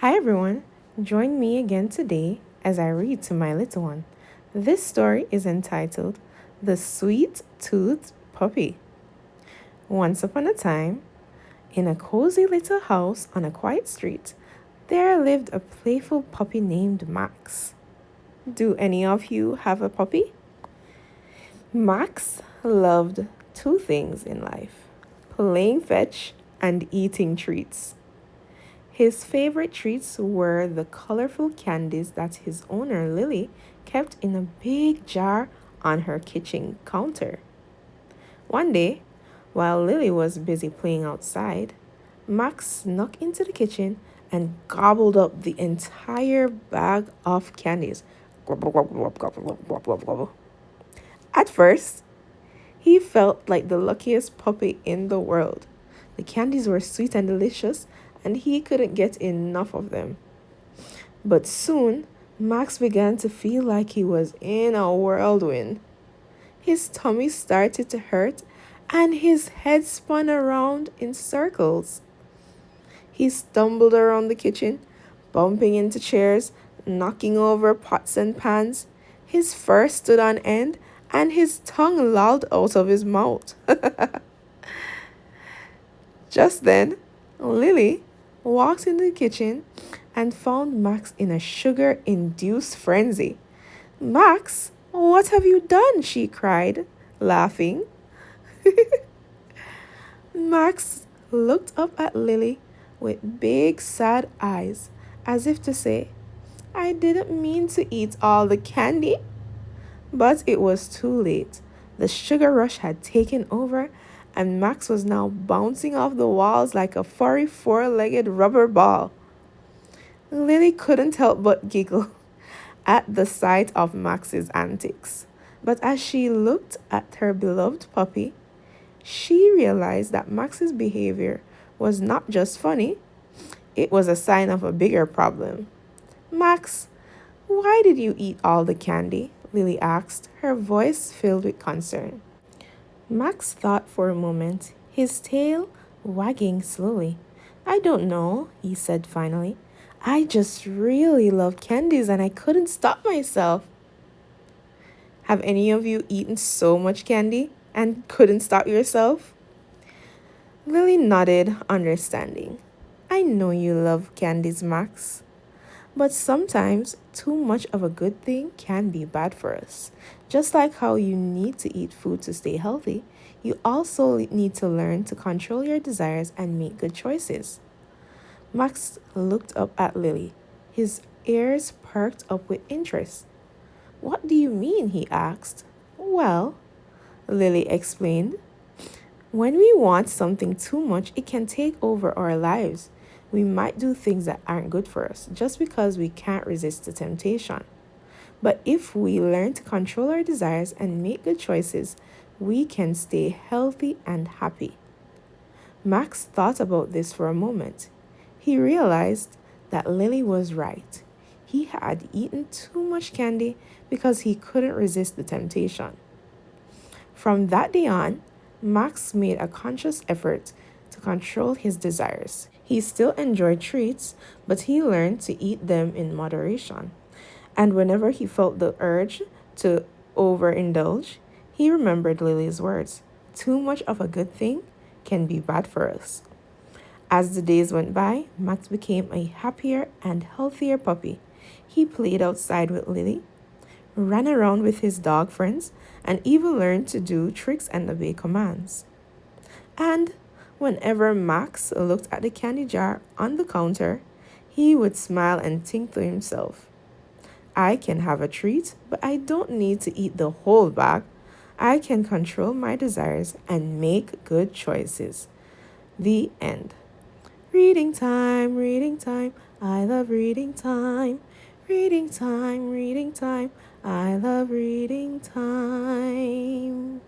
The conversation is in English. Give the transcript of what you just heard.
Hi everyone, join me again today as I read to my little one. This story is entitled The Sweet Toothed Puppy. Once upon a time, in a cozy little house on a quiet street, there lived a playful puppy named Max. Do any of you have a puppy? Max loved two things in life: playing fetch and eating treats. His favorite treats were the colorful candies that his owner, Lily, kept in a big jar on her kitchen counter. One day, while Lily was busy playing outside, Max snuck into the kitchen and gobbled up the entire bag of candies. Gobble, gobble, gobble, gobble, gobble, gobble. At first, he felt like the luckiest puppy in the world. The candies were sweet and delicious, and he couldn't get enough of them. But soon, Max began to feel like he was in a whirlwind. His tummy started to hurt, and his head spun around in circles. He stumbled around the kitchen, bumping into chairs, knocking over pots and pans. His fur stood on end, and his tongue lolled out of his mouth. Just then, Lily walked into the kitchen and found Max in a sugar induced frenzy. Max, what have you done? She cried, laughing. Max looked up at Lily with big sad eyes, as if to say, I didn't mean to eat all the candy. But it was too late. The sugar rush had taken over, and Max was now bouncing off the walls like a furry four-legged rubber ball. Lily couldn't help but giggle at the sight of Max's antics. But as she looked at her beloved puppy, she realized that Max's behavior was not just funny, it was a sign of a bigger problem. Max, why did you eat all the candy? Lily asked, her voice filled with concern. Max thought for a moment, his tail wagging slowly. I don't know, he said finally. I just really love candies and I couldn't stop myself. Have any of you eaten so much candy and couldn't stop yourself? Lily nodded, understanding. I know you love candies, Max. But sometimes too much of a good thing can be bad for us. Just like how you need to eat food to stay healthy, you also need to learn to control your desires and make good choices. Max looked up at Lily, his ears perked up with interest. What do you mean? He asked. Well, Lily explained, when we want something too much, it can take over our lives. We might do things that aren't good for us just because we can't resist the temptation. But if we learn to control our desires and make good choices, we can stay healthy and happy. Max thought about this for a moment. He realized that Lily was right. He had eaten too much candy because he couldn't resist the temptation. From that day on, Max made a conscious effort to control his desires. He still enjoyed treats, but he learned to eat them in moderation. And whenever he felt the urge to overindulge, he remembered Lily's words. Too much of a good thing can be bad for us. As the days went by, Max became a happier and healthier puppy. He played outside with Lily, ran around with his dog friends, and even learned to do tricks and obey commands. And whenever Max looked at the candy jar on the counter, he would smile and think to himself, I can have a treat, but I don't need to eat the whole bag. I can control my desires and make good choices. The end. Reading time, reading time. I love reading time. Reading time, reading time. I love reading time.